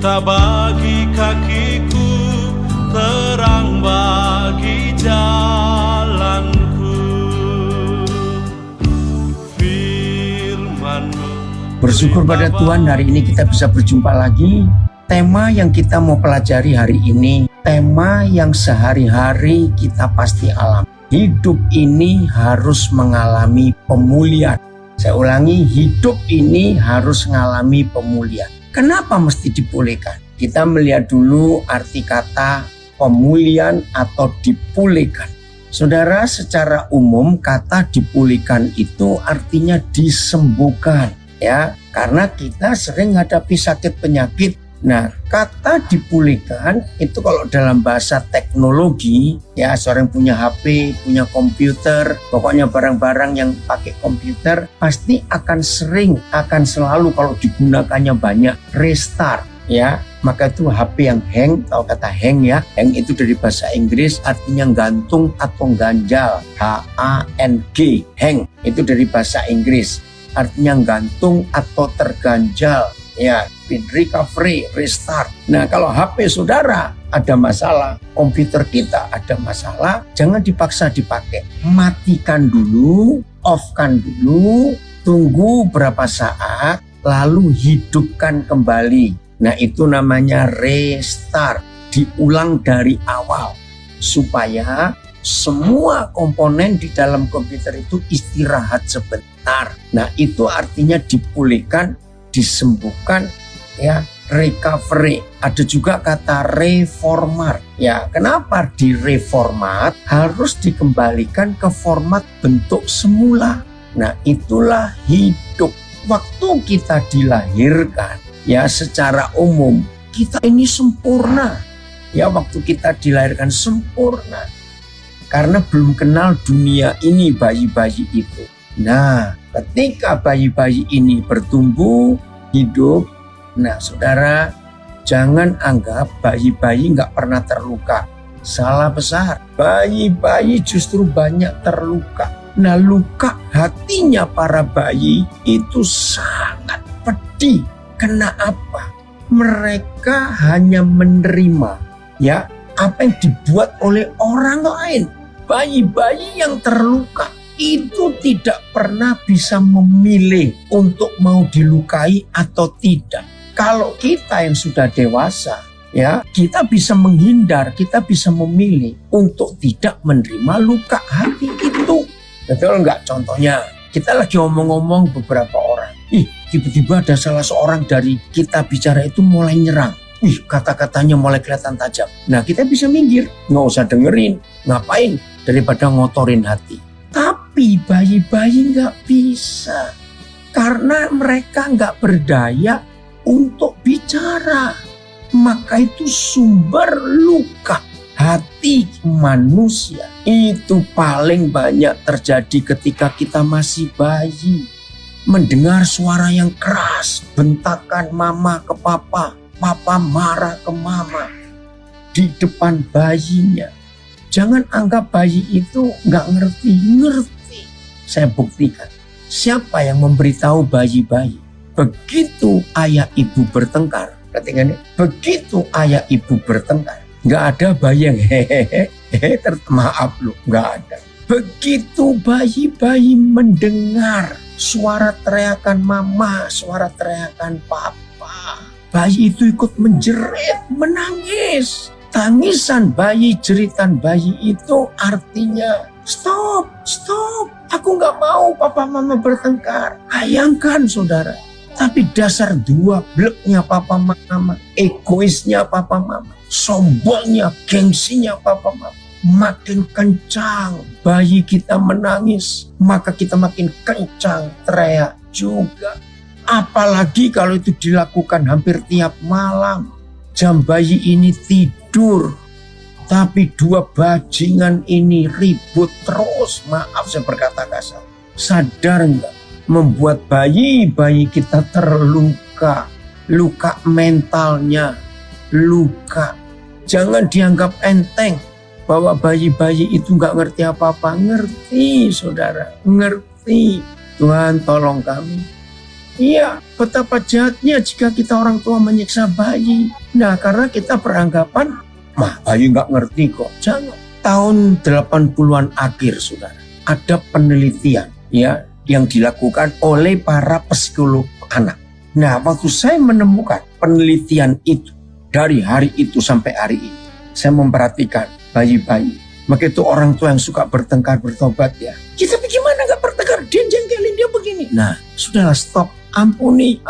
Pelita bagi kakiku, terang bagi jalanku. Firman-Mu. Bersyukur pada Tuhan, hari ini kita bisa berjumpa lagi. Tema yang kita mau pelajari hari ini, tema yang sehari-hari kita pasti alami. Hidup ini harus mengalami pemulihan. Saya ulangi, hidup ini harus mengalami pemulihan. Kenapa mesti dipulihkan? Kita melihat dulu arti kata pemulihan atau dipulihkan. Saudara, secara umum kata dipulihkan itu artinya disembuhkan, ya. Karena kita sering menghadapi sakit penyakit. Nah, kata dipulihkan itu kalau dalam bahasa teknologi, ya, seorang punya HP, punya komputer, pokoknya barang-barang yang pakai komputer pasti akan selalu kalau digunakannya banyak restart, ya. Maka itu HP yang hang, tahu kata hang ya, hang itu dari bahasa Inggris artinya gantung atau ganjal, H-A-N-G, hang itu dari bahasa Inggris artinya gantung atau terganjal, ya. Recovery, restart. Nah, kalau HP saudara ada masalah, komputer kita ada masalah, jangan dipaksa dipakai. Matikan dulu, off-kan dulu, tunggu berapa saat, lalu hidupkan kembali. Nah, itu namanya restart, diulang dari awal. Supaya semua komponen di dalam komputer itu istirahat sebentar. Nah, itu artinya dipulihkan, disembuhkan, ya, recovery. Ada juga kata reformat. Ya, kenapa direformat? Harus dikembalikan ke format bentuk semula. Nah, itulah hidup. Waktu kita dilahirkan, ya, secara umum kita ini sempurna. Ya, waktu kita dilahirkan sempurna. Karena belum kenal dunia ini bayi-bayi itu. Nah, ketika bayi-bayi ini bertumbuh, hidup, nah, saudara, jangan anggap bayi-bayi nggak pernah terluka. Salah besar. Bayi-bayi justru banyak terluka. Nah, luka hatinya para bayi itu sangat pedih. Kenapa? Mereka hanya menerima, ya, apa yang dibuat oleh orang lain. Bayi-bayi yang terluka itu tidak pernah bisa memilih untuk mau dilukai atau tidak. Kalau kita yang sudah dewasa, ya, kita bisa menghindar, kita bisa memilih untuk tidak menerima luka hati itu. Betul nggak? Contohnya, kita lagi ngomong-ngomong beberapa orang. Tiba-tiba ada salah seorang dari kita bicara itu mulai nyerang. Kata-katanya mulai kelihatan tajam. Nah, kita bisa minggir, nggak usah dengerin. Ngapain? Daripada ngotorin hati. Tapi bayi-bayi nggak bisa. Karena mereka nggak berdaya untuk bicara. Maka itu sumber luka hati manusia. Itu paling banyak terjadi ketika kita masih bayi. Mendengar suara yang keras, bentakan mama ke papa, papa marah ke mama di depan bayinya. Jangan anggap bayi itu nggak ngerti. Saya buktikan. Siapa yang memberitahu bayi-bayi? Begitu ayah ibu bertengkar, perhatikan ya. Begitu ayah ibu bertengkar, nggak ada bayi yang maaf lu, nggak ada. Begitu bayi-bayi mendengar suara teriakan mama, suara teriakan papa, bayi itu ikut menjerit, menangis. Tangisan bayi, jeritan bayi itu artinya stop, aku nggak mau papa mama bertengkar. Bayangkan saudara, tapi dasar dua bleknya papa mama, egoisnya papa mama, sombongnya, gengsinya papa mama, makin kencang bayi kita menangis, maka kita makin kencang teriak juga. Apalagi kalau itu dilakukan hampir tiap malam. Jam bayi ini tidur, tapi dua bajingan ini ribut terus. Maaf saya berkata kasar. Sadar enggak? Membuat bayi-bayi kita terluka. Luka mentalnya, luka. Jangan dianggap enteng bahwa bayi-bayi itu enggak ngerti apa-apa. Ngerti saudara, ngerti. Tuhan tolong kami. Iya, betapa jahatnya jika kita orang tua menyiksa bayi. Nah, karena kita beranggapan, bayi nggak ngerti kok. Jangan. Tahun 80-an akhir, saudara, ada penelitian ya yang dilakukan oleh para psikolog anak. Nah, waktu saya menemukan penelitian itu, dari hari itu sampai hari ini, saya memperhatikan bayi-bayi. Maka itu orang tua yang suka bertengkar bertobat ya. Kita bagaimana nggak bertengkar? Dia jengkelin, dia begini. Nah, sudahlah, stop. Ampuni.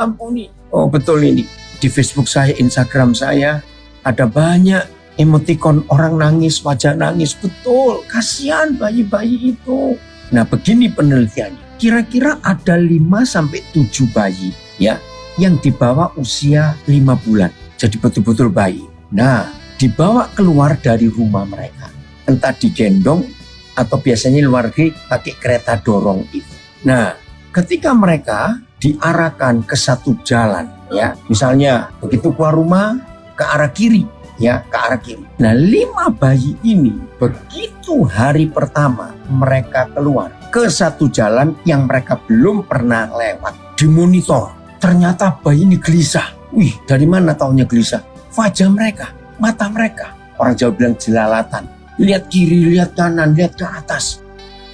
Oh, betul ini. Di Facebook saya, Instagram saya, ada banyak emotikon orang nangis, wajah nangis. Betul, kasihan bayi-bayi itu. Nah, begini penelitiannya. Kira-kira ada 5-7 bayi ya yang dibawa usia 5 bulan. Jadi betul-betul bayi. Nah, dibawa keluar dari rumah mereka. Entah digendong atau biasanya luar negeri pakai kereta dorong itu. Nah, ketika mereka diarahkan ke satu jalan ya, misalnya begitu keluar rumah ke arah kiri ya, ke arah kiri. Nah, 5 bayi ini begitu hari pertama mereka keluar ke satu jalan yang mereka belum pernah lewat, dimonitor. Ternyata bayi ini gelisah. Wih, dari mana taunya gelisah? Wajah mereka, mata mereka. Orang Jawa bilang jelalatan. Lihat kiri, lihat kanan, lihat ke atas.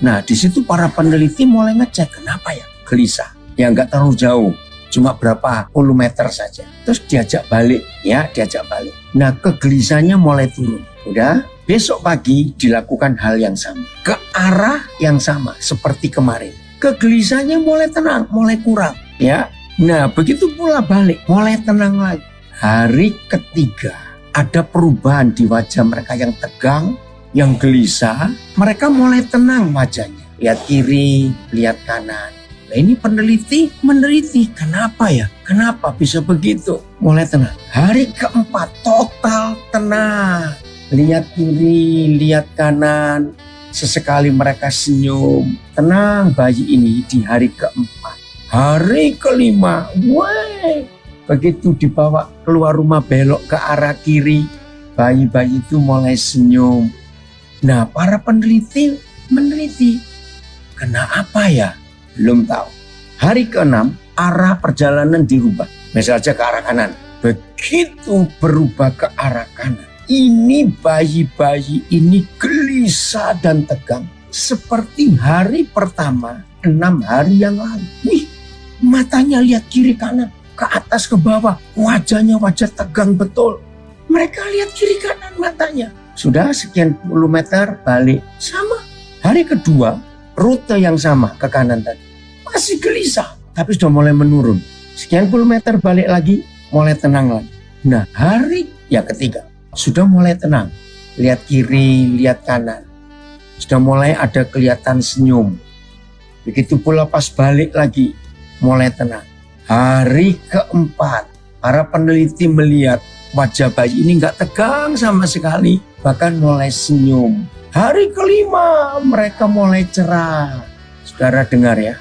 Nah, di situ para peneliti mulai ngecek kenapa ya gelisah. Ya nggak terlalu jauh, cuma berapa puluh meter saja. Terus diajak balik, ya diajak balik. Nah, kegelisahannya mulai turun. Udah, besok pagi dilakukan hal yang sama. Ke arah yang sama seperti kemarin. Kegelisahannya mulai tenang, mulai kurang. Ya, nah begitu pula balik, mulai tenang lagi. Hari ketiga ada perubahan di wajah mereka yang tegang, yang gelisah. Mereka mulai tenang wajahnya. Lihat kiri, lihat kanan. Nah, ini peneliti meneliti kenapa ya? Kenapa bisa begitu? Mulai tenang. Hari keempat total tenang. Lihat kiri, lihat kanan. Sesekali mereka senyum. Tenang bayi ini di hari keempat. Hari kelima, begitu dibawa keluar rumah belok ke arah kiri, bayi-bayi itu mulai senyum. Nah, para peneliti meneliti. Kenapa ya? Belum tahu. Hari ke-6 arah perjalanan dirubah. Misalnya ke arah kanan. Begitu berubah ke arah kanan. Ini bayi-bayi ini gelisah dan tegang. Seperti hari pertama 6 hari yang lalu. Wih, matanya lihat kiri kanan. Ke atas ke bawah. Wajahnya wajah tegang betul. Mereka lihat kiri kanan matanya. Sudah sekian puluh meter balik. Sama. Hari kedua rute yang sama ke kanan tadi. Masih gelisah, tapi sudah mulai menurun. Sekian puluh meter balik lagi, mulai tenang lagi. Nah, hari yang ketiga, sudah mulai tenang. Lihat kiri, lihat kanan. Sudah mulai ada kelihatan senyum. Begitu pula pas balik lagi, mulai tenang. Hari keempat, para peneliti melihat wajah bayi ini nggak tegang sama sekali. Bahkan mulai senyum. Hari kelima mereka mulai cerah. Saudara dengar ya,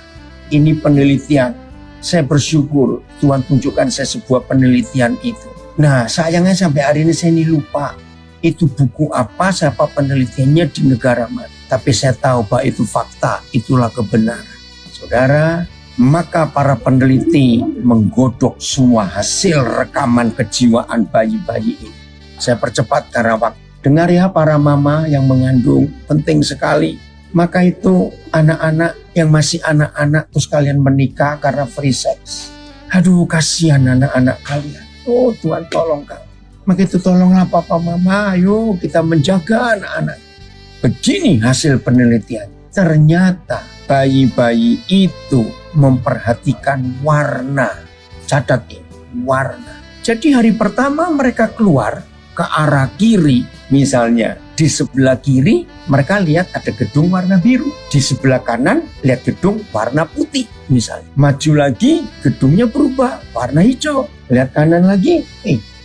ini penelitian. Saya bersyukur Tuhan tunjukkan saya sebuah penelitian itu. Nah, sayangnya sampai hari ini saya ini lupa. Itu buku apa, siapa penelitiannya, di negara mana. Tapi saya tahu bahwa itu fakta, itulah kebenaran. Saudara, maka para peneliti menggodok semua hasil rekaman kejiwaan bayi-bayi ini. Saya percepat karena waktu. Dengar ya para mama yang mengandung, penting sekali. Maka itu anak-anak yang masih anak-anak terus kalian menikah karena free sex. Aduh, kasihan anak-anak kalian. Oh, Tuhan tolong kalian. Maka itu tolonglah papa mama, ayo kita menjaga anak-anak. Begini hasil penelitian. Ternyata bayi-bayi itu memperhatikan warna. Catat ini, warna. Jadi hari pertama mereka keluar ke arah kiri, misalnya di sebelah kiri mereka lihat ada gedung warna biru, di sebelah kanan lihat gedung warna putih misalnya. Maju lagi gedungnya berubah warna hijau, lihat kanan lagi,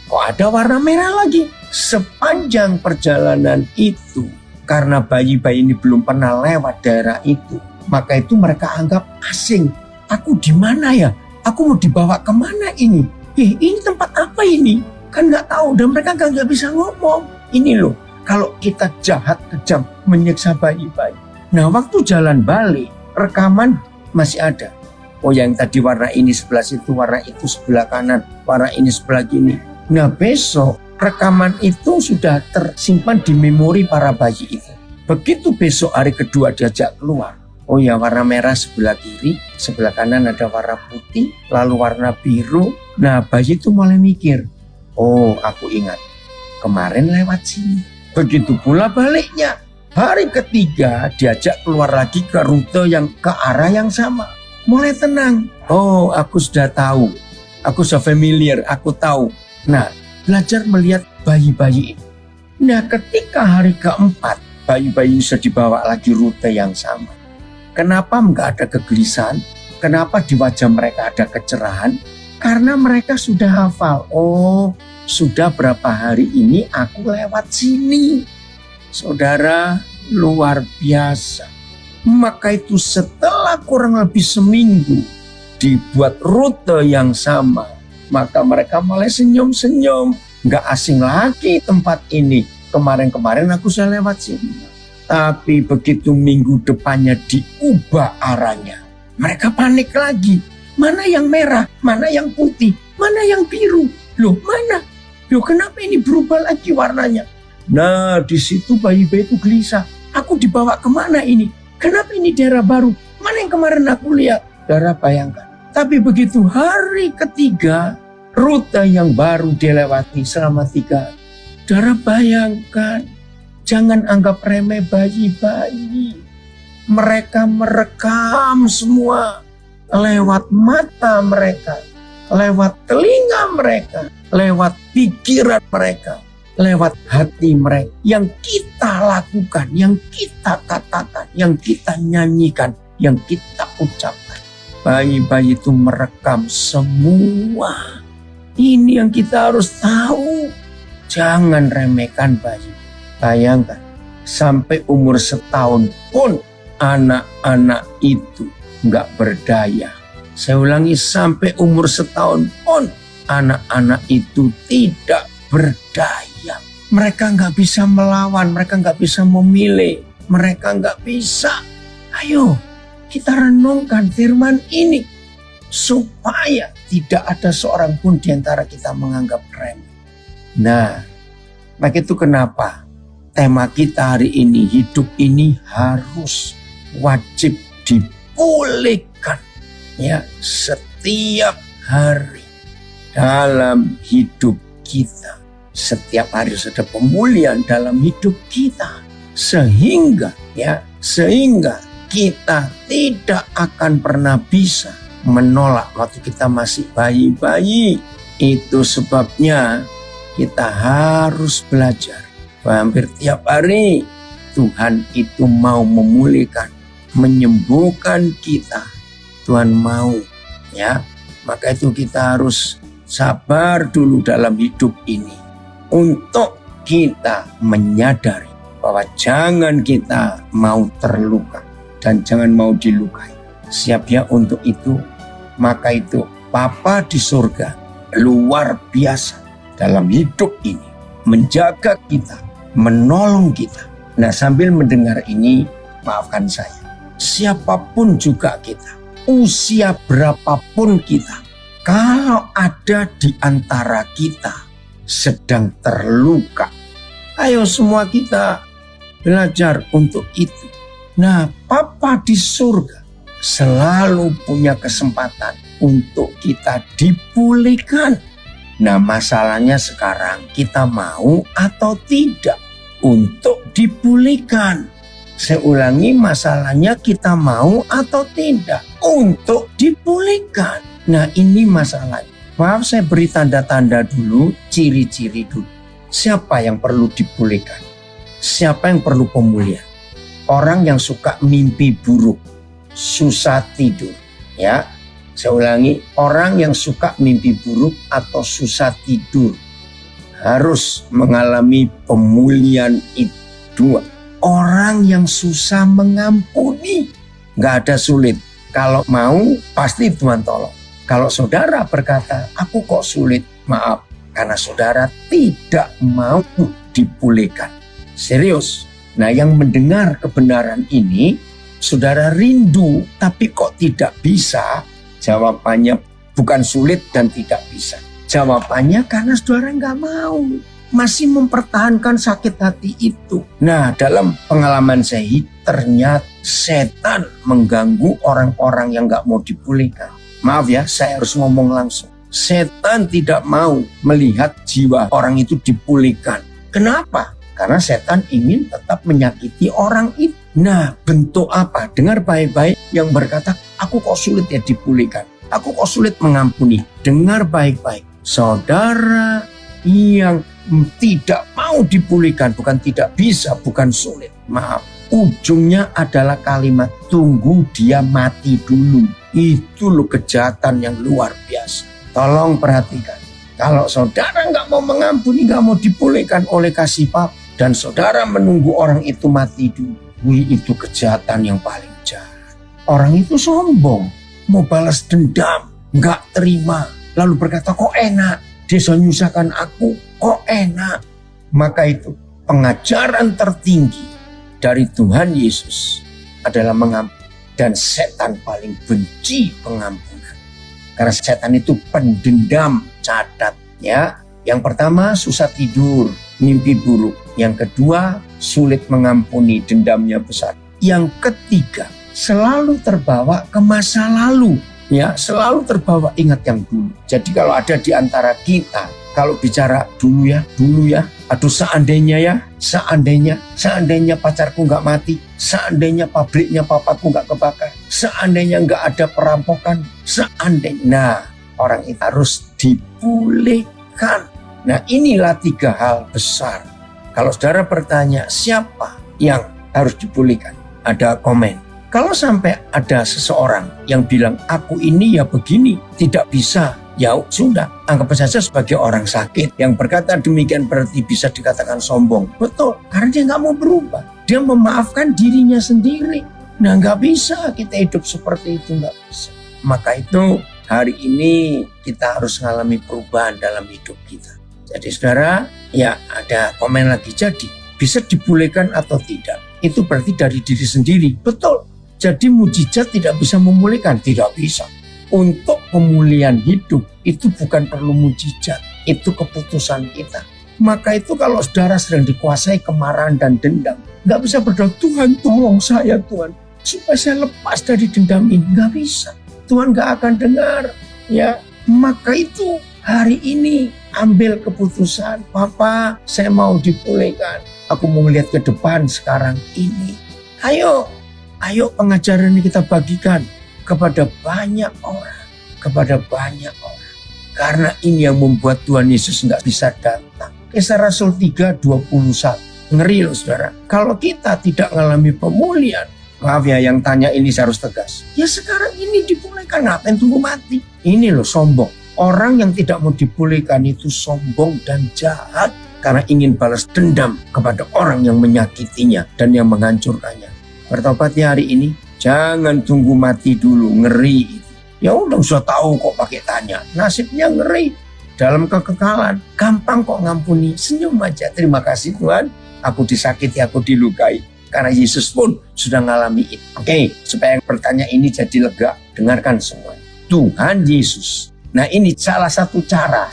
kok ada warna merah lagi. Sepanjang perjalanan itu, karena bayi-bayi ini belum pernah lewat daerah itu, maka itu mereka anggap asing. Aku di mana ya? Aku mau dibawa kemana ini? Ini tempat apa ini? Kan nggak tahu, dan mereka nggak bisa ngomong. Ini loh, kalau kita jahat, kejam, menyiksa bayi-bayi. Nah, waktu jalan balik, rekaman masih ada. Oh yang tadi warna ini sebelah situ, warna itu sebelah kanan, warna ini sebelah gini. Nah besok rekaman itu sudah tersimpan di memori para bayi itu. Begitu besok hari kedua diajak keluar, oh ya warna merah sebelah kiri, sebelah kanan ada warna putih, lalu warna biru. Nah bayi itu mulai mikir, oh aku ingat kemarin lewat sini. Begitu pula baliknya. Hari ketiga diajak keluar lagi ke rute yang ke arah yang sama. Mulai tenang. Oh aku sudah tahu. Aku sudah familiar, aku tahu. Nah belajar melihat bayi-bayi ini. Nah ketika hari keempat bayi-bayi sudah dibawa lagi rute yang sama. Kenapa enggak ada kegelisahan? Kenapa di wajah mereka ada kecerahan? Karena mereka sudah hafal. Oh sudah berapa hari ini aku lewat sini. Saudara, luar biasa. Maka itu setelah kurang lebih seminggu dibuat rute yang sama, maka mereka mulai senyum-senyum. Nggak asing lagi tempat ini. Kemarin-kemarin aku sudah lewat sini. Tapi begitu minggu depannya diubah arahnya, mereka panik lagi. Mana yang merah, mana yang putih, mana yang biru. Loh mana? Loh kenapa ini berubah lagi warnanya? Nah di situ bayi-bayi itu gelisah. Aku dibawa kemana ini? Kenapa ini daerah baru? Mana yang kemarin aku lihat? Saudara bayangkan. Tapi begitu hari ketiga, rute yang baru dilewati selama 3 hari. Saudara bayangkan. Jangan anggap remeh bayi-bayi. Mereka merekam semua. Lewat mata mereka. Lewat telinga mereka. Lewat pikiran mereka. Lewat hati mereka, yang kita lakukan, yang kita katakan, yang kita nyanyikan, yang kita ucapkan. Bayi-bayi itu merekam semua. Ini yang kita harus tahu. Jangan remehkan bayi. Bayangkan, sampai umur 1 tahun pun anak-anak itu nggak berdaya. Saya ulangi, sampai umur 1 tahun pun anak-anak itu tidak berdaya. Mereka nggak bisa melawan, mereka nggak bisa memilih, mereka nggak bisa. Ayo kita renungkan firman ini supaya tidak ada seorang pun di antara kita menganggap remeh. Nah, maka itu kenapa tema kita hari ini, hidup ini harus wajib dipulihkan ya setiap hari dalam hidup kita. Setiap hari ada pemulihan dalam hidup kita. Sehingga kita tidak akan pernah bisa menolak waktu kita masih bayi-bayi. Itu sebabnya kita harus belajar. Hampir tiap hari Tuhan itu mau memulihkan, menyembuhkan kita. Tuhan mau ya. Maka itu kita harus sabar dulu dalam hidup ini. Untuk kita menyadari bahwa jangan kita mau terluka dan jangan mau dilukai. Siap ya untuk itu. Maka itu Bapa di surga luar biasa dalam hidup ini. Menjaga kita, menolong kita. Nah sambil mendengar ini, maafkan saya. Siapapun juga kita, usia berapapun kita, kalau ada di antara kita sedang terluka, ayo semua kita belajar untuk itu. Nah, Bapa di surga selalu punya kesempatan untuk kita dipulihkan. Nah, masalahnya sekarang kita mau atau tidak untuk dipulihkan. Saya ulangi, masalahnya kita mau atau tidak untuk dipulihkan. Nah, ini masalahnya. Maaf saya beri tanda-tanda dulu, ciri-ciri dulu. Siapa yang perlu dipulihkan? Siapa yang perlu pemulihan? Orang yang suka mimpi buruk, susah tidur. Ya, saya ulangi, orang yang suka mimpi buruk atau susah tidur harus mengalami pemulihan itu. 2. Orang yang susah mengampuni, nggak ada sulit. Kalau mau pasti Tuhan tolong. Kalau saudara berkata, aku kok sulit, maaf. Karena saudara tidak mau dipulihkan. Serius. Nah yang mendengar kebenaran ini, saudara rindu tapi kok tidak bisa. Jawabannya bukan sulit dan tidak bisa. Jawabannya karena saudara nggak mau. Masih mempertahankan sakit hati itu. Nah, dalam pengalaman saya, ternyata setan mengganggu orang-orang yang nggak mau dipulihkan. Maaf ya, saya harus ngomong langsung. Setan tidak mau melihat jiwa orang itu dipulihkan. Kenapa? Karena setan ingin tetap menyakiti orang itu. Nah, bentuk apa? Dengar baik-baik yang berkata, aku kok sulit ya dipulihkan. Aku kok sulit mengampuni. Dengar baik-baik. Saudara yang tidak mau dipulihkan, bukan tidak bisa, bukan sulit. Maaf, ujungnya adalah kalimat tunggu dia mati dulu. Itu loh kejahatan yang luar biasa. Tolong perhatikan. Kalau saudara nggak mau mengampuni, nggak mau dipulihkan oleh kasih Bapa, dan saudara menunggu orang itu mati dulu, itu kejahatan yang paling jahat. Orang itu sombong, mau balas dendam, nggak terima, lalu berkata kok enak, dia menyusahkan aku, kok enak. Maka itu pengajaran tertinggi dari Tuhan Yesus adalah mengampuni. Dan setan paling benci pengampunan. Karena setan itu pendendam. Catat ya. Yang pertama susah tidur, mimpi buruk. Yang kedua sulit mengampuni, dendamnya besar. Yang ketiga selalu terbawa ke masa lalu. Ya, selalu terbawa ingat yang dulu. Jadi kalau ada di antara kita, kalau bicara dulu ya, aduh seandainya pacarku nggak mati, seandainya pabriknya papaku nggak kebakar, seandainya nggak ada perampokan, nah orang itu harus dipulihkan. Nah inilah 3 hal besar. Kalau saudara bertanya siapa yang harus dipulihkan, ada komen. Kalau sampai ada seseorang yang bilang aku ini ya begini, tidak bisa, ya sudah, anggap saja sebagai orang sakit. Yang berkata demikian berarti bisa dikatakan sombong. Betul, karena dia nggak mau berubah. Dia memaafkan dirinya sendiri. Nah nggak bisa kita hidup seperti itu, nggak bisa. Maka itu hari ini kita harus mengalami perubahan dalam hidup kita. Jadi saudara, ya ada komen lagi, jadi bisa dipulihkan atau tidak. Itu berarti dari diri sendiri. Betul. Jadi mujizat tidak bisa memulihkan, tidak bisa. Untuk pemulihan hidup itu bukan perlu mujizat, itu keputusan kita. Maka itu kalau saudara sedang dikuasai kemarahan dan dendam, nggak bisa berdoa, Tuhan tolong saya Tuhan, supaya saya lepas dari dendam ini. Nggak bisa, Tuhan nggak akan dengar. Ya, maka itu hari ini ambil keputusan, Papa saya mau dipulihkan. Aku mau melihat ke depan sekarang ini. Ayo pengajaran ini kita bagikan kepada banyak orang. Karena ini yang membuat Tuhan Yesus nggak bisa datang. Kisah Rasul 3:21. Ngeri loh saudara. Kalau kita tidak mengalami pemulihan, maaf ya yang tanya ini saya harus tegas. Ya sekarang ini dipulihkan, ngapain tunggu mati? Ini loh sombong. Orang yang tidak mau dipulihkan itu sombong dan jahat. Karena ingin balas dendam kepada orang yang menyakitinya dan yang menghancurkannya. Bertobatnya hari ini, jangan tunggu mati dulu, ngeri. Ya udah sudah tahu kok pakai tanya. Nasibnya ngeri dalam kekekalan. Gampang kok ngampuni, senyum aja. Terima kasih Tuhan, aku disakiti, aku dilukai. Karena Yesus pun sudah ngalami itu. Oke, supaya yang bertanya ini jadi lega, dengarkan semua. Tuhan Yesus. Nah ini salah satu cara.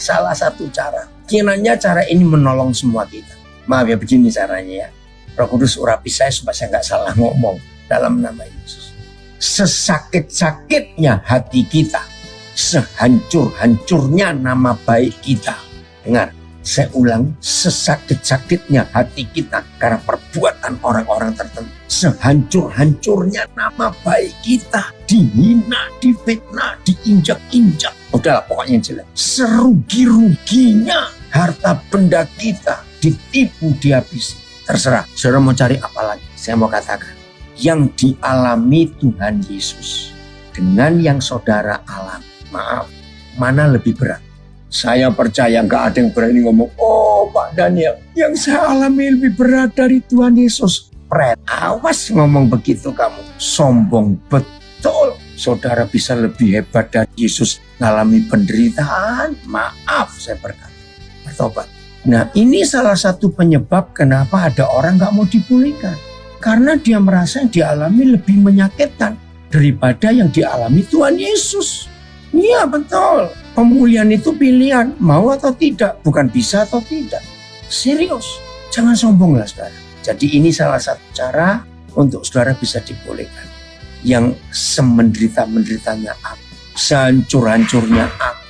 Kiranya cara ini menolong semua kita. Maaf ya begini caranya ya. Roh Kudus urapi saya supaya saya nggak salah ngomong dalam nama Yesus. Sesakit-sakitnya hati kita, sehancur-hancurnya nama baik kita. Dengar, saya ulang, sesakit-sakitnya hati kita karena perbuatan orang-orang tertentu. Sehancur-hancurnya nama baik kita, dihina, difitnah, diinjak-injak. Udahlah pokoknya jelas. Serugi-ruginya harta benda kita, ditipu, dihabisi. Terserah, saudara mau cari apa lagi? Saya mau katakan, yang dialami Tuhan Yesus dengan yang saudara alami, maaf, mana lebih berat? Saya percaya gak ada yang berani ngomong, oh Pak Daniel, yang saya alami lebih berat dari Tuhan Yesus. Awas ngomong begitu kamu, sombong betul. Saudara bisa lebih hebat dari Yesus mengalami penderitaan. Maaf saya berkata, bertobat. Nah ini salah satu penyebab kenapa ada orang gak mau dipulihkan. Karena dia merasa yang dialami lebih menyakitkan daripada yang dialami Tuhan Yesus. Iya betul. Pemulihan itu pilihan, mau atau tidak, bukan bisa atau tidak. Serius, jangan sombong lah saudara. Jadi ini salah satu cara untuk saudara bisa dipulihkan. Yang semenderita-menderitanya aku, sehancur-hancurnya aku,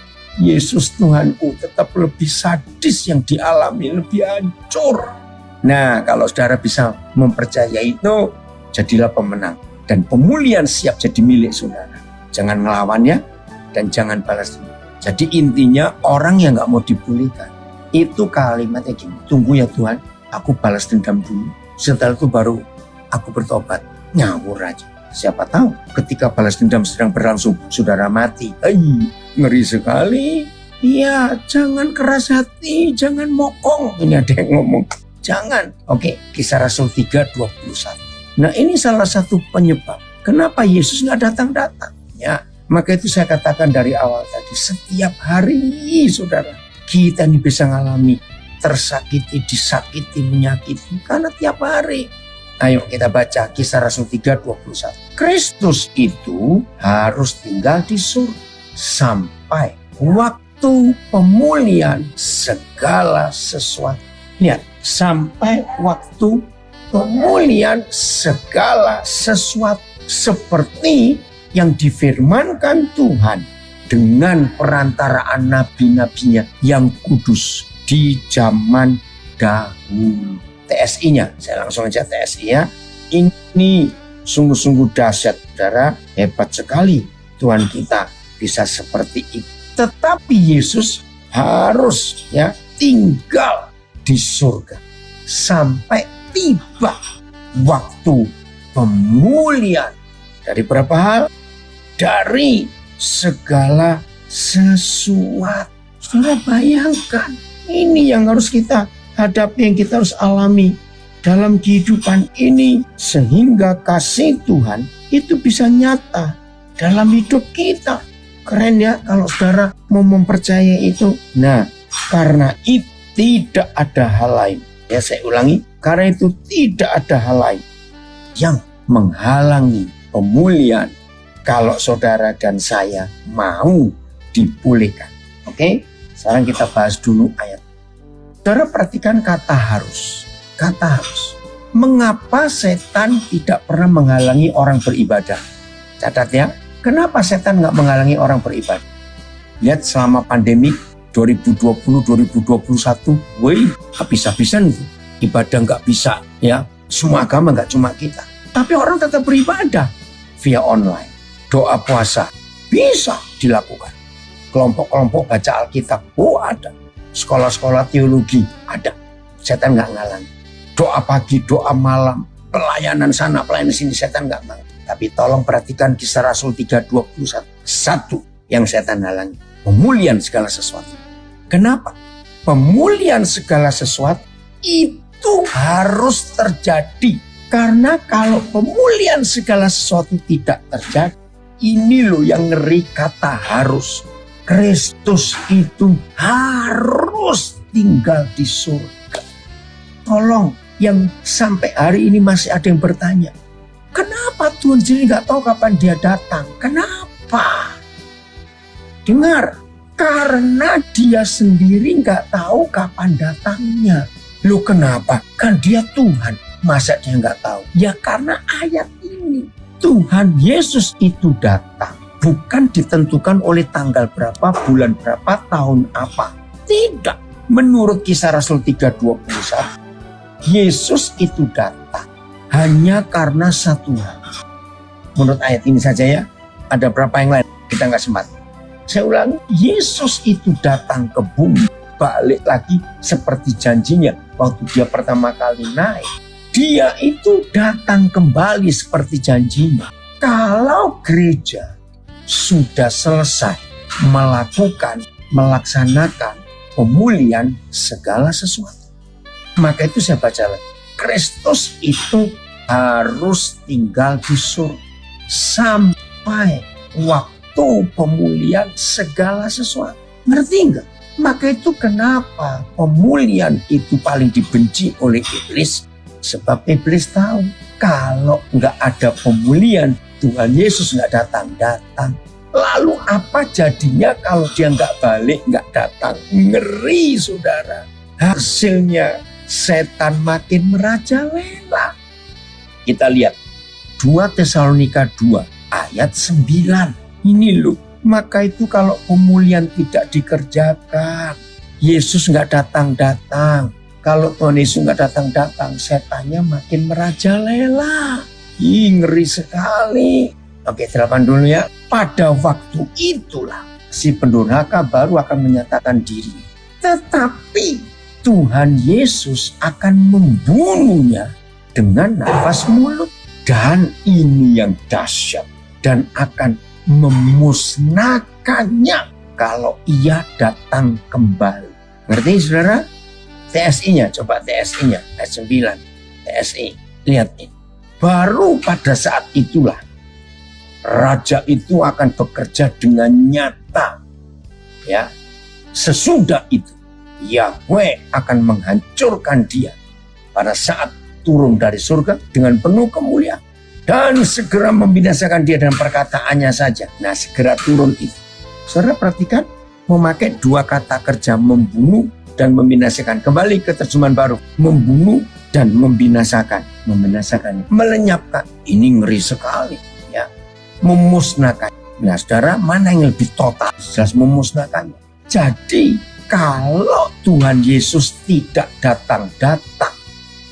Yesus Tuhanku tetap lebih sadis yang dialami, lebih hancur. Nah, kalau saudara bisa mempercayai itu, jadilah pemenang. Dan pemulihan siap jadi milik saudara. Jangan ngelawan ya, dan jangan balas dendam. Jadi intinya orang yang gak mau dipulihkan, itu kalimatnya gini, tunggu ya Tuhan, aku balas dendam dulu. Setelah itu baru aku bertobat. Ngawur aja. Siapa tahu ketika balas dendam sedang berlangsung, saudara mati. Ngeri sekali. Iya, jangan keras hati, jangan mokong. Ini ada yang ngomong, jangan. Oke, Kisah Rasul 3:21. Nah ini salah satu penyebab kenapa Yesus gak datang-datang. Ya, maka itu saya katakan dari awal tadi, setiap hari saudara, kita ini bisa mengalami tersakiti, disakiti, menyakiti. Karena tiap hari. Ayo kita baca Kisah Rasul 3:21. Kristus itu harus tinggal di surga sampai waktu pemulihan segala sesuatu. Lihat, sampai waktu pemulihan segala sesuatu. Seperti yang difirmankan Tuhan dengan perantaraan nabi-nabinya yang kudus di zaman dahulu. TSI-nya, saya langsung aja TSI ya. Ini sungguh-sungguh dahsyat, saudara. Hebat sekali Tuhan kita bisa seperti itu. Tetapi Yesus harus ya tinggal di surga sampai tiba waktu pemulihan. Dari berapa hal? Dari segala sesuatu. Saudara bayangkan, ini yang harus kita hadapi, yang kita harus alami dalam kehidupan ini. Sehingga kasih Tuhan itu bisa nyata dalam hidup kita. Keren ya kalau saudara mau mempercayai itu. Nah, karena itu tidak ada hal lain. Ya saya ulangi, karena itu tidak ada hal lain yang menghalangi pemulihan kalau saudara dan saya mau dipulihkan. Oke, sekarang kita bahas dulu ayat. Saudara perhatikan kata harus. Kata harus. Mengapa setan tidak pernah menghalangi orang beribadah? Catat ya, kenapa setan nggak menghalangi orang beribadah? Lihat selama pandemi 2020-2021, habis-habisan itu. Ibadah nggak bisa ya. Semua agama nggak cuma kita. Tapi orang tetap beribadah via online. Doa puasa bisa dilakukan. Kelompok-kelompok baca Alkitab, ada. Sekolah-sekolah teologi, ada. Setan nggak ngalang. Doa pagi, doa malam, pelayanan sana, pelayanan sini, setan nggak ngalang. Tapi tolong perhatikan Kisah Rasul 3:21. Satu yang setan halangi, pemulihan segala sesuatu. Kenapa? Pemulihan segala sesuatu itu harus terjadi. Karena kalau pemulihan segala sesuatu tidak terjadi, ini loh yang ngeri kata harus. Kristus itu harus tinggal di surga. Tolong, yang sampai hari ini masih ada yang bertanya, kenapa Tuhan sendiri nggak tahu kapan dia datang? Kenapa? Dengar, karena dia sendiri nggak tahu kapan datangnya. Loh kenapa? Kan dia Tuhan. Masa dia nggak tahu? Ya karena ayat ini. Tuhan Yesus itu datang. Bukan ditentukan oleh tanggal berapa, bulan berapa, tahun apa. Tidak. Menurut Kisah Rasul 3:21. Yesus itu datang hanya karena satu hal. Menurut ayat ini saja ya. Ada berapa yang lain? Kita nggak sempat. Saya ulangi. Yesus itu datang ke bumi. Balik lagi seperti janjinya. Waktu dia pertama kali naik. Dia itu datang kembali seperti janjinya. Kalau gereja sudah selesai melaksanakan pemulihan segala sesuatu, maka itu saya baca lagi. Kristus itu harus tinggal di surga sampai waktu pemulihan segala sesuatu. Ngerti enggak? Maka itu kenapa pemulihan itu paling dibenci oleh iblis. Sebab iblis tahu kalau nggak ada pemulihan, Tuhan Yesus nggak datang. Lalu apa jadinya kalau dia nggak balik, nggak datang? Ngeri, saudara. Hasilnya setan makin merajalela. Kita lihat 2 Tesalonika 2 ayat 9. Ini loh, maka itu kalau pemulihan tidak dikerjakan, Yesus nggak datang-datang. Kalau Tuhan Yesus nggak datang-datang, setannya makin merajalela. Ngeri sekali. Oke, 8 dulu ya. Pada waktu itulah si pendurhaka baru akan menyatakan diri. Tetapi Tuhan Yesus akan membunuhnya dengan nafas mulut. Dan ini yang dahsyat. Dan akan memusnahkannya kalau ia datang kembali. Ngerti saudara? TSI-nya, coba TSI-nya. Ayat 9. TSI. Lihat ini. Baru pada saat itulah raja itu akan bekerja dengan nyata. Ya. Sesudah itu Yahweh akan menghancurkan dia pada saat turun dari surga dengan penuh kemuliaan dan segera membinasakan dia dengan perkataannya saja. Nah, segera turun itu. Saudara perhatikan, memakai 2 kata kerja, membunuh dan membinasakan. Kembali ke terjemahan baru, membunuh dan membinasakan. Membinasakan, melenyapkan. Ini ngeri sekali. Ya. Memusnahkan. Nah, saudara, mana yang lebih total? Jelas memusnahkannya. Jadi, kalau Tuhan Yesus tidak datang-datang,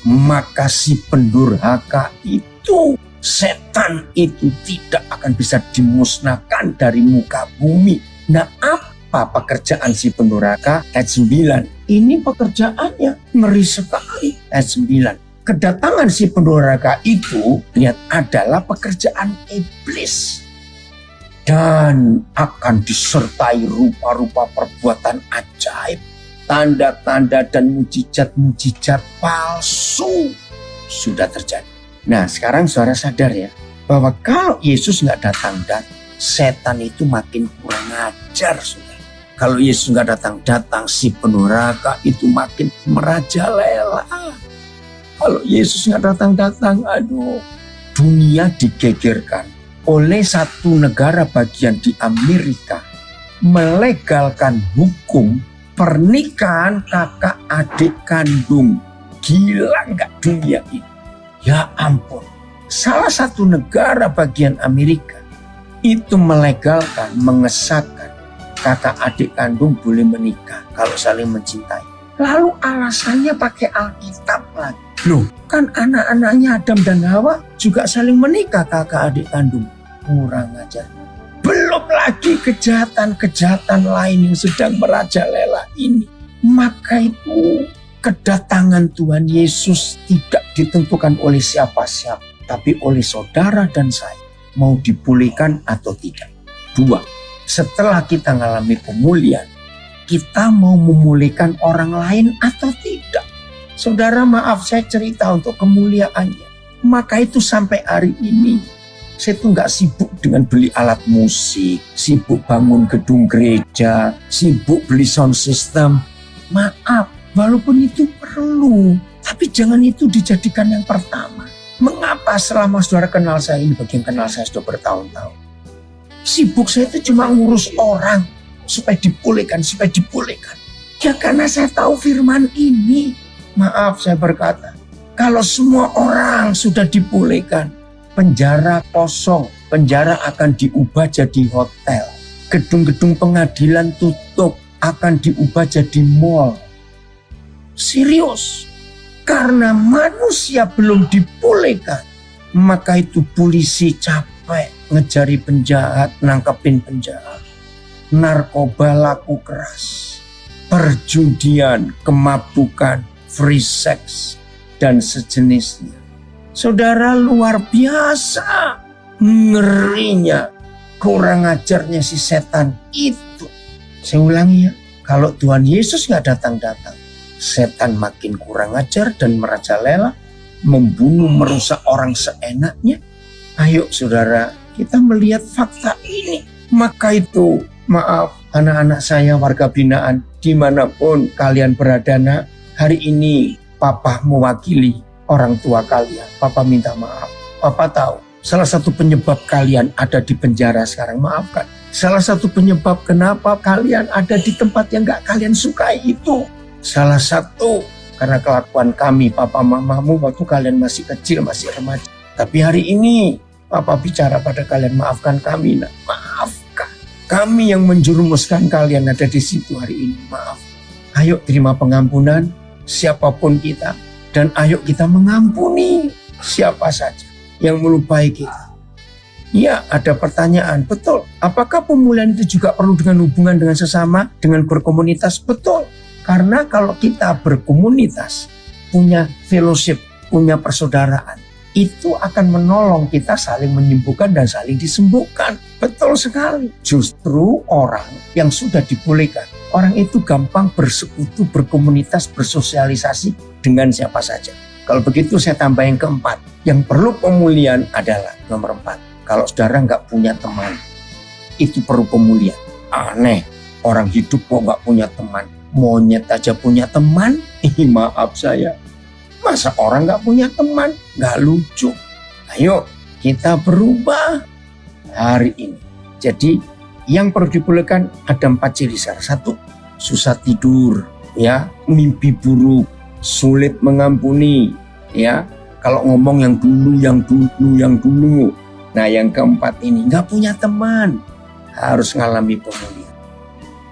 maka si pendurhaka itu, setan itu tidak akan bisa dimusnahkan dari muka bumi. Nah, apa pekerjaan si pendurhaka? Ayat 9. Ini pekerjaannya ngeri sekali. Ayat 9. Kedatangan si pendurhaka itu, lihat, adalah pekerjaan iblis. Dan akan disertai rupa-rupa perbuatan ajaib, tanda-tanda dan mujizat-mujizat palsu sudah terjadi. Nah, sekarang saudara sadar ya, bahwa kalau Yesus nggak datang-datang, setan itu makin kurang ajar, saudara. Kalau Yesus nggak datang-datang, si pendurhaka itu makin merajalela. Kalau Yesus nggak datang-datang, aduh, dunia digegerkan oleh satu negara bagian di Amerika melegalkan hukum pernikahan kakak adik kandung. Gila nggak dunia ini? Ya ampun. Salah satu negara bagian Amerika itu melegalkan, mengesahkan kakak adik kandung boleh menikah kalau saling mencintai. Lalu alasannya pakai Alkitab lagi. Loh, kan anak-anaknya Adam dan Hawa juga saling menikah kakak adik kandung. Kurang ajar. Belum lagi kejahatan-kejahatan lain yang sedang merajalela ini. Maka itu kedatangan Tuhan Yesus tidak ditentukan oleh siapa-siapa, tapi oleh saudara dan saya. Mau dipulihkan atau tidak. 2. Setelah kita mengalami pemulihan, kita mau memulihkan orang lain atau tidak. Saudara, maaf saya cerita untuk kemuliaannya. Maka itu sampai hari ini saya tuh nggak sibuk dengan beli alat musik, sibuk bangun gedung gereja, sibuk beli sound system. Maaf, walaupun itu perlu, tapi jangan itu dijadikan yang pertama. Mengapa selama saudara kenal saya ini, bagian kenal saya sudah bertahun-tahun, sibuk saya itu cuma ngurus orang supaya dipulihkan. Ya karena saya tahu firman ini. Maaf saya berkata, kalau semua orang sudah dipulihkan, penjara kosong, penjara akan diubah jadi hotel. Gedung-gedung pengadilan tutup, akan diubah jadi mall. Serius, karena manusia belum dipulihkan, maka itu polisi capek ngejari penjahat, nangkepin penjahat. Narkoba laku keras, perjudian, kemabukan, free sex, dan sejenisnya. Saudara, luar biasa ngerinya, kurang ajarnya si setan itu. Saya ulangi ya, kalau Tuhan Yesus nggak datang-datang, setan makin kurang ajar dan merajalela, membunuh, merusak orang seenaknya. Ayo saudara, kita melihat fakta ini. Maka itu, maaf anak-anak saya warga binaan, dimanapun kalian berada nak, hari ini Papa mewakili orang tua kalian. Papa minta maaf. Papa tahu Salah satu penyebab kalian ada di penjara sekarang, maafkan. Salah satu penyebab kenapa kalian ada di tempat yang gak kalian sukai itu. Salah satu karena kelakuan kami, papa mamamu waktu kalian masih kecil, masih remaja. Tapi hari ini papa bicara pada kalian, maafkan kami, nak. Maafkan. Kami yang menjerumuskan kalian ada di situ hari ini, maaf. Ayo terima pengampunan siapapun kita. Dan ayo kita mengampuni siapa saja yang melupai kita. Ya, ada pertanyaan, betul. Apakah pemulihan itu juga perlu dengan hubungan dengan sesama, dengan berkomunitas? Betul. Karena kalau kita berkomunitas, punya fellowship, punya persaudaraan, itu akan menolong kita saling menyembuhkan dan saling disembuhkan. Betul sekali. Justru orang yang sudah dipulihkan, orang itu gampang bersekutu, berkomunitas, bersosialisasi dengan siapa saja. Kalau begitu saya tambah yang keempat. Yang perlu pemulihan adalah nomor 4. Kalau saudara nggak punya teman, itu perlu pemulihan. Aneh, orang hidup kok nggak punya teman. Monyet aja punya teman. Maaf saya. Masa orang nggak punya teman? Nggak lucu. Ayo kita berubah hari ini. Jadi yang perlu dipulihkan ada 4 ciri besar. 1, susah tidur, ya, mimpi buruk, sulit mengampuni, ya. Kalau ngomong yang dulu. Nah yang keempat ini nggak punya teman, harus ngalami pemulihan.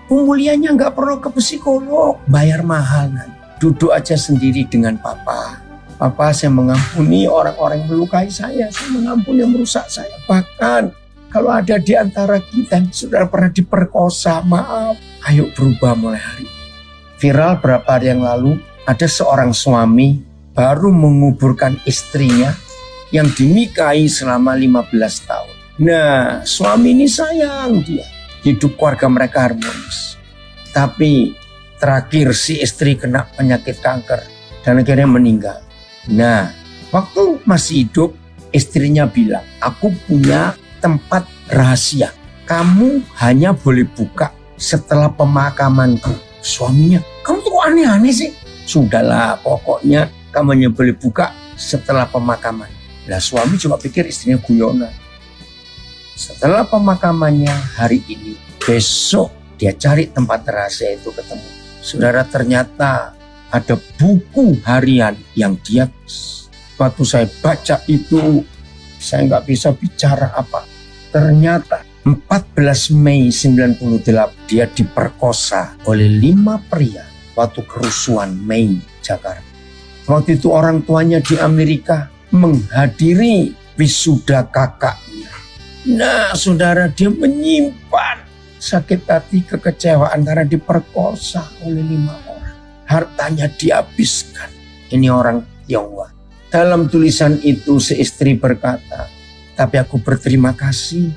Pemulihannya nggak perlu ke psikolog, bayar mahal nanti. Duduk aja sendiri dengan papa. Papa, saya mengampuni orang-orang yang melukai saya mengampuni yang merusak saya. Bahkan kalau ada di antara kita yang sudah pernah diperkosa, maaf, ayo berubah mulai hari ini. Viral berapa hari yang lalu, ada seorang suami baru menguburkan istrinya yang dinikahi selama 15 tahun. Nah, suami ini sayang dia. Hidup keluarga mereka harmonis. Tapi terakhir si istri kena penyakit kanker dan akhirnya meninggal. Nah, waktu masih hidup, istrinya bilang, aku punya tempat rahasia. Kamu hanya boleh buka setelah pemakamanku. Suaminya, kamu tuh aneh-aneh sih. Sudahlah, pokoknya kamu hanya boleh buka setelah pemakaman. Lah suami cuma pikir istrinya guyonan. Setelah pemakamannya hari ini, besok dia cari tempat rahasia itu ketemu. Saudara, ternyata ada buku harian yang dia, waktu saya baca itu, saya nggak bisa bicara apa. Ternyata 14 Mei 98 dia diperkosa oleh 5 pria waktu kerusuhan Mei Jakarta. Waktu itu orang tuanya di Amerika menghadiri wisuda kakaknya. Nah saudara, dia menyimpan sakit hati, kekecewaan karena diperkosa oleh 5 orang. Hartanya dihabiskan. Ini orang Tionghoa. Dalam tulisan itu si istri berkata, tapi aku berterima kasih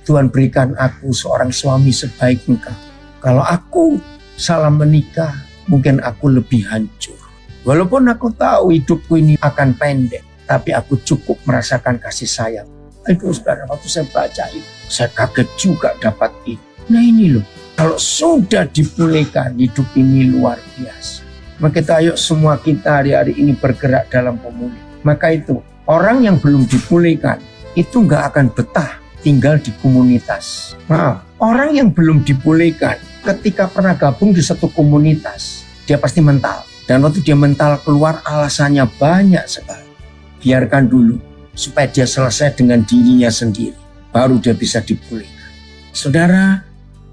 Tuhan berikan aku seorang suami sebaik engkau. Kalau aku salah menikah, mungkin aku lebih hancur. Walaupun aku tahu hidupku ini akan pendek, tapi aku cukup merasakan kasih sayang. Aduh saudara, waktu saya baca itu, saya kaget juga dapat itu. Nah ini loh, kalau sudah dipulihkan, hidup ini luar biasa. Maka kita ayo semua kita hari-hari ini bergerak dalam pemulihan. Maka itu, orang yang belum dipulihkan, itu nggak akan betah tinggal di komunitas. Maaf, orang yang belum dipulihkan, ketika pernah gabung di satu komunitas, dia pasti mental. Dan waktu dia mental keluar, alasannya banyak sekali. Biarkan dulu supaya dia selesai dengan dirinya sendiri, baru dia bisa dipulihkan. Saudara,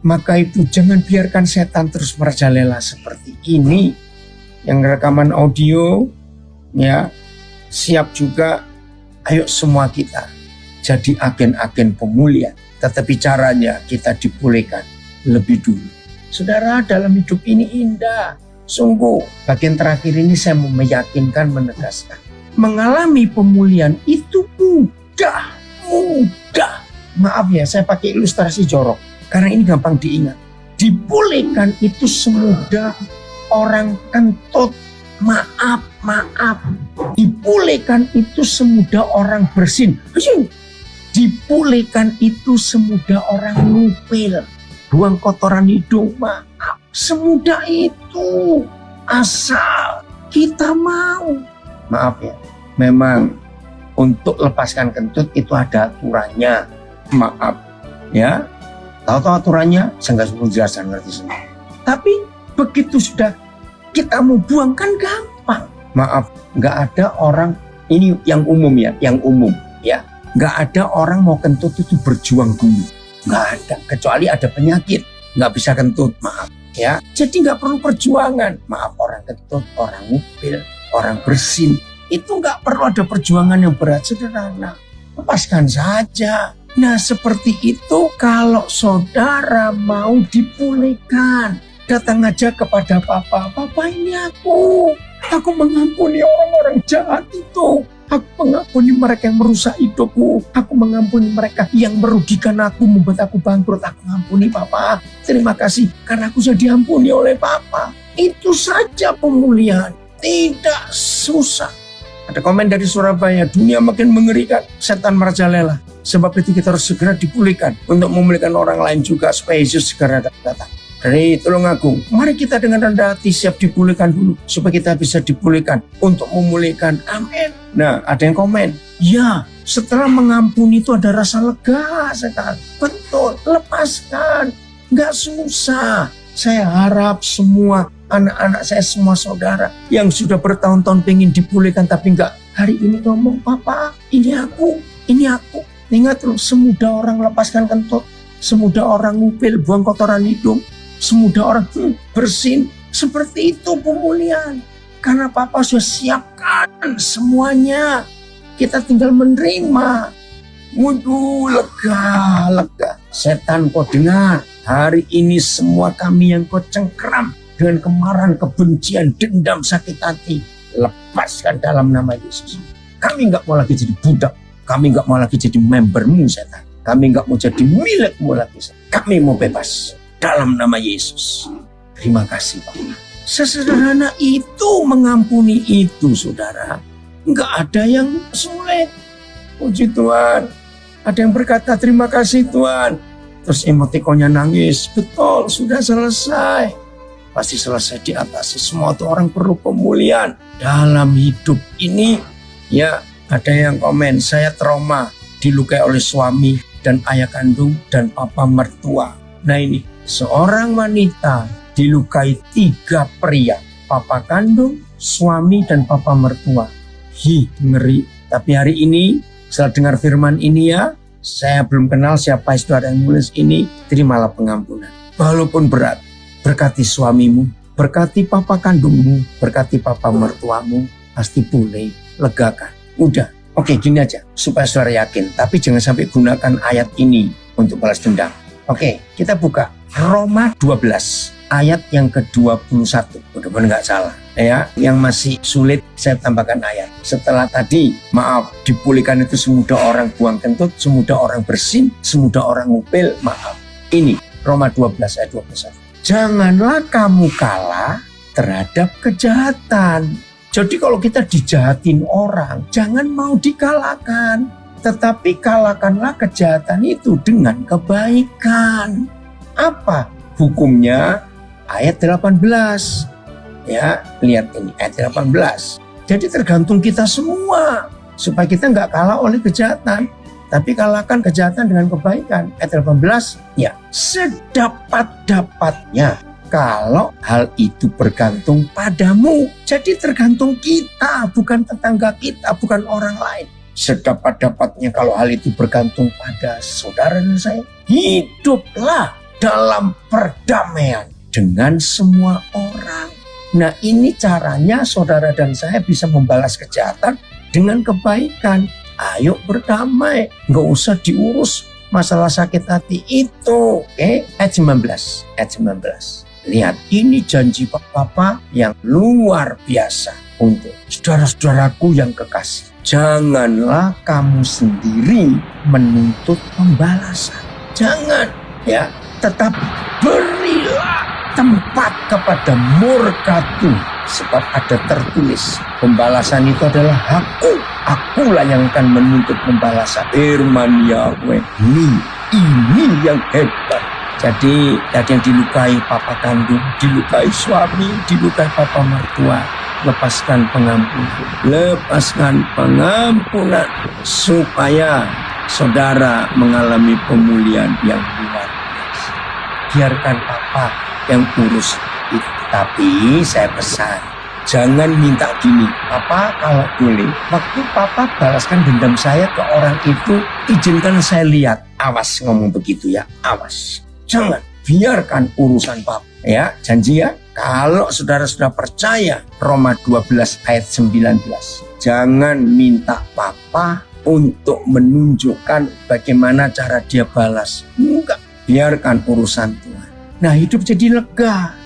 maka itu jangan biarkan setan terus merajalela seperti ini. Yang rekaman audio, ya, siap juga. Ayo semua kita jadi agen-agen pemulihan. Tetapi caranya kita dipulihkan lebih dulu. Saudara, dalam hidup ini indah. Sungguh, bagian terakhir ini saya mau meyakinkan, menegaskan. Mengalami pemulihan itu mudah. Maaf ya, saya pakai ilustrasi jorok. Karena ini gampang diingat. Dipulihkan itu semudah orang kentut. Maaf. Dipulihkan itu semudah orang bersin. Dipulihkan itu semudah orang ngupil. Buang kotoran hidung, maaf. Semudah itu. Asal kita mau. Maaf ya, memang Untuk lepaskan kentut itu ada aturannya. Maaf, ya. Tahu aturannya? Saya nggak perlu jelaskan, ngerti semua. Tapi begitu sudah kita mau buang kan gampang. Maaf, nggak ada orang, ini yang umum ya, nggak ada orang mau kentut itu berjuang dulu, nggak ada, kecuali ada penyakit nggak bisa kentut, maaf ya. Jadi nggak perlu perjuangan, maaf, orang kentut, orang ngupil, orang bersin itu nggak perlu ada perjuangan yang berat, sederhana, lepaskan saja. Nah seperti itu kalau saudara mau dipulihkan, datang aja kepada Papa. Papa, ini aku mengampuni orang-orang jahat itu. Aku mengampuni mereka yang merusak hidupku. Aku mengampuni mereka yang merugikan aku, membuat aku bangkrut. Aku mengampuni Papa. Terima kasih karena aku sudah diampuni oleh Papa. Itu saja pemulihan, tidak susah. Ada komen dari Surabaya, dunia makin mengerikan, setan merajalela. Sebab itu kita harus segera dipulihkan untuk memulihkan orang lain juga supaya Yesus segera datang. Dari Tulungagung, mari kita dengan rendah hati siap dipulihkan dulu supaya kita bisa dipulihkan untuk memulihkan. Amin. Nah, ada yang komen, ya setelah mengampuni itu ada rasa lega sekali. Betul, lepaskan, nggak susah. Saya harap semua anak-anak saya, semua saudara yang sudah bertahun-tahun pengen dipulihkan tapi nggak, hari ini ngomong, Papa, ini aku. Ingat loh, semudah orang lepaskan kentut, semudah orang ngupil, buang kotoran hidung, semudah orang bersin. Seperti itu pemulihan. Karena Papa sudah siapkan semuanya. Kita tinggal menerima. Waduh, lega. Setan, kau dengar, hari ini semua kami yang kau cengkeram dengan kemarahan, kebencian, dendam, sakit hati, lepaskan dalam nama Yesus. Kami nggak mau lagi jadi budak. Kami nggak mau lagi jadi membermu, setan. Kami nggak mau jadi milikmu lagi. Kami mau bebas dalam nama Yesus. Terima kasih, Pak. Sesederhana itu mengampuni itu, saudara. Nggak ada yang sulit. Puji Tuhan. Ada yang berkata terima kasih Tuhan. Terus emotikonnya nangis. Betul, sudah selesai. Pasti selesai diatasi. Semua itu orang perlu pemulihan dalam hidup ini. Ya, ada yang komen, saya trauma, dilukai oleh suami dan ayah kandung dan papa mertua. Nah ini, seorang wanita dilukai 3 pria, papa kandung, suami dan papa mertua. Ngeri. Tapi hari ini, setelah dengar firman ini ya, saya belum kenal siapa saudara yang nulis ini, terimalah pengampunan. Walaupun berat, berkati suamimu, berkati papa kandungmu, berkati papa mertuamu, pasti boleh, legakan. Udah, oke, gini aja supaya saudara yakin. Tapi jangan sampai gunakan ayat ini untuk balas dendam. Oke, kita buka Roma 12 ayat yang ke-21. Mudah-mudahan nggak salah. Ya, yang masih sulit saya tambahkan ayat. Setelah tadi, maaf, dipulihkan itu semudah orang buang kentut, semudah orang bersin, semudah orang ngupil, maaf. Ini Roma 12 ayat 21. Janganlah kamu kalah terhadap kejahatan. Jadi kalau kita dijahatin orang, jangan mau dikalahkan. Tetapi kalahkanlah kejahatan itu dengan kebaikan. Apa hukumnya? Ayat 18. Ya, lihat ini ayat 18. Jadi tergantung kita semua. Supaya kita nggak kalah oleh kejahatan. Tapi kalahkan kejahatan dengan kebaikan. Ayat 18, ya, sedapat-dapatnya. Kalau hal itu bergantung padamu. Jadi tergantung kita, bukan tetangga kita, bukan orang lain. Sedapat-dapatnya kalau hal itu bergantung pada saudara dan saya. Hiduplah dalam perdamaian dengan semua orang. Nah ini caranya saudara dan saya bisa membalas kejahatan dengan kebaikan. Ayo berdamai, nggak usah diurus masalah sakit hati itu. Oke, ayat 19. Lihat, ini janji Papa yang luar biasa untuk saudara-saudaraku yang kekasih. Janganlah kamu sendiri menuntut pembalasan. Jangan, ya. Tetap berilah tempat kepada murka Tuhan. Sebab ada tertulis, pembalasan itu adalah hakku. Akulah yang akan menuntut pembalasan. Firman Yahweh. Ini yang hebat. Jadi ada yang dilukai papa kandung, dilukai suami, dilukai papa mertua. lepaskan pengampunan. Lepaskan pengampunan supaya saudara mengalami pemulihan yang luar biasa. Biarkan Papa yang urus itu. Tapi saya pesan, jangan minta gini, Papa kalau boleh, waktu Papa balaskan dendam saya ke orang itu, izinkan saya lihat. Awas ngomong begitu ya, awas. Jangan, biarkan urusan Papa. Ya, janji ya. Kalau saudara sudah percaya Roma 12 ayat 19, jangan minta Papa untuk menunjukkan bagaimana cara dia balas. Enggak, biarkan urusan Tuhan. Nah, hidup jadi lega.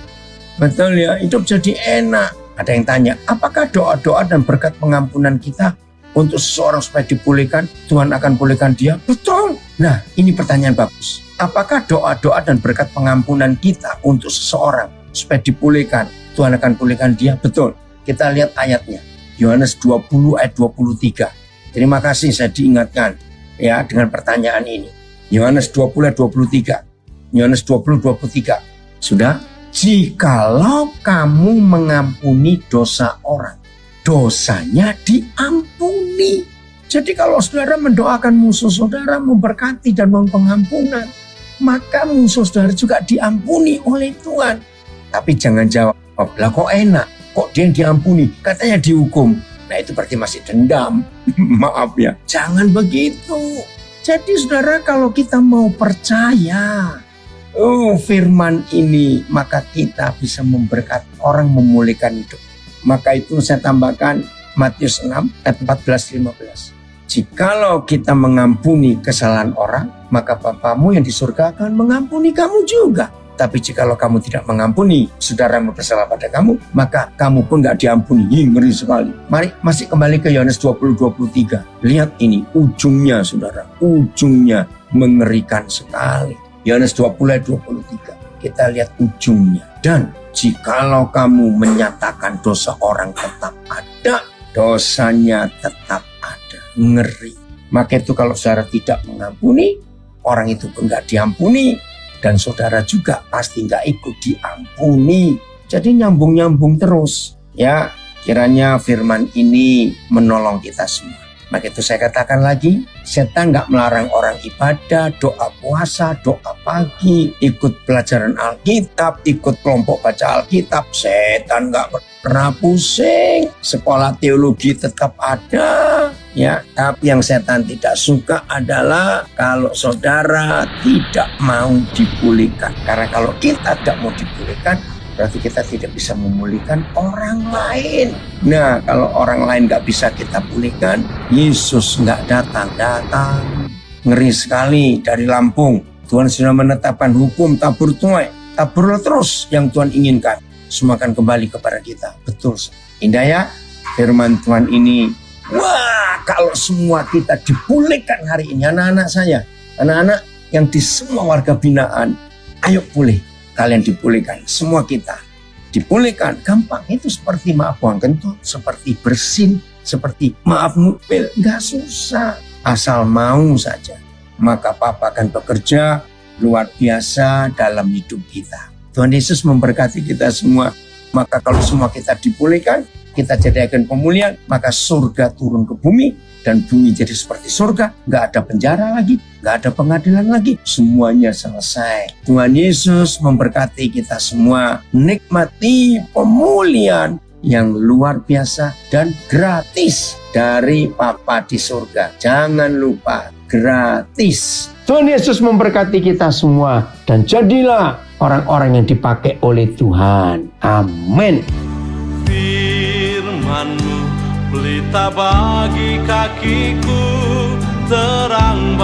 Betul ya, hidup jadi enak. Ada yang tanya, apakah doa-doa dan berkat pengampunan kita untuk seseorang supaya dipulihkan, Tuhan akan pulihkan dia? Betul. Nah, ini pertanyaan bagus. Apakah doa-doa dan berkat pengampunan kita untuk seseorang supaya dipulihkan, Tuhan akan pulihkan dia? Betul. Kita lihat ayatnya. Yohanes 20 ayat 23. Terima kasih saya diingatkan ya dengan pertanyaan ini. Yohanes 20 ayat 23. Yohanes 20 23. Sudah? Jikalau kamu mengampuni dosa orang, dosanya diampuni. Jadi kalau saudara mendoakan musuh saudara, memberkati dan pengampunan, maka musuh saudara juga diampuni oleh Tuhan. Tapi jangan jawab, oh, lah kok enak, kok dia yang diampuni, katanya dihukum. Nah itu berarti masih dendam. Maaf ya, jangan begitu. Jadi saudara, kalau kita mau percaya firman ini, maka kita bisa memberkati orang, memulihkan hidup. Maka itu saya tambahkan Matius 6 ayat 14-15. Jikalau kita mengampuni kesalahan orang, maka Bapamu yang di surga akan mengampuni kamu juga. Tapi jikalau kamu tidak mengampuni saudara yang bersalah pada kamu, maka kamu pun gak diampuni. Ngeri sekali. Mari masih kembali ke Yohanes 20-23. Lihat ini ujungnya saudara. Ujungnya mengerikan sekali. Yohanes 20-23. Kita lihat ujungnya. Dan jikalau kamu menyatakan dosa orang tetap ada, dosanya tetap ada. Ngeri. Maka itu kalau saudara tidak mengampuni, orang itu pun gak diampuni. Dan saudara juga pasti gak ikut diampuni. Jadi nyambung-nyambung terus. Ya, kiranya firman ini menolong kita semua. Maka itu saya katakan lagi, setan gak melarang orang ibadah, doa puasa, doa pagi, ikut pelajaran Alkitab, ikut kelompok baca Alkitab. Setan gak pernah pusing, sekolah teologi tetap ada. Ya, tapi yang setan tidak suka adalah kalau saudara tidak mau dipulihkan. Karena kalau kita tidak mau dipulihkan, berarti kita tidak bisa memulihkan orang lain. Nah, kalau orang lain nggak bisa kita pulihkan, Yesus nggak datang. Ngeri sekali dari Lampung. Tuhan sudah menetapkan hukum tabur tuai. Taburlah terus yang Tuhan inginkan. Semua akan kembali kepada kita. Betul. Indah ya, firman Tuhan ini. Wah, kalau semua kita dipulihkan hari ini, anak-anak saya, anak-anak yang di semua warga binaan, ayo pulih. Kalian dipulihkan, semua kita dipulihkan. Gampang, itu seperti maaf buang kentut, seperti bersin, seperti maaf mupil. Gak susah, asal mau saja. Maka Papa akan bekerja luar biasa dalam hidup kita. Tuhan Yesus memberkati kita semua. Maka kalau semua kita dipulihkan, kita jadikan pemulihan, maka surga turun ke bumi, dan bumi jadi seperti surga. Gak ada penjara lagi, gak ada pengadilan lagi, semuanya selesai. Tuhan Yesus memberkati kita semua. Nikmati pemulihan yang luar biasa dan gratis dari Papa di surga. Jangan lupa, gratis. Tuhan Yesus memberkati kita semua, dan jadilah orang-orang yang dipakai oleh Tuhan. Amin. Firman-Mu pelita bagi kakiku, terang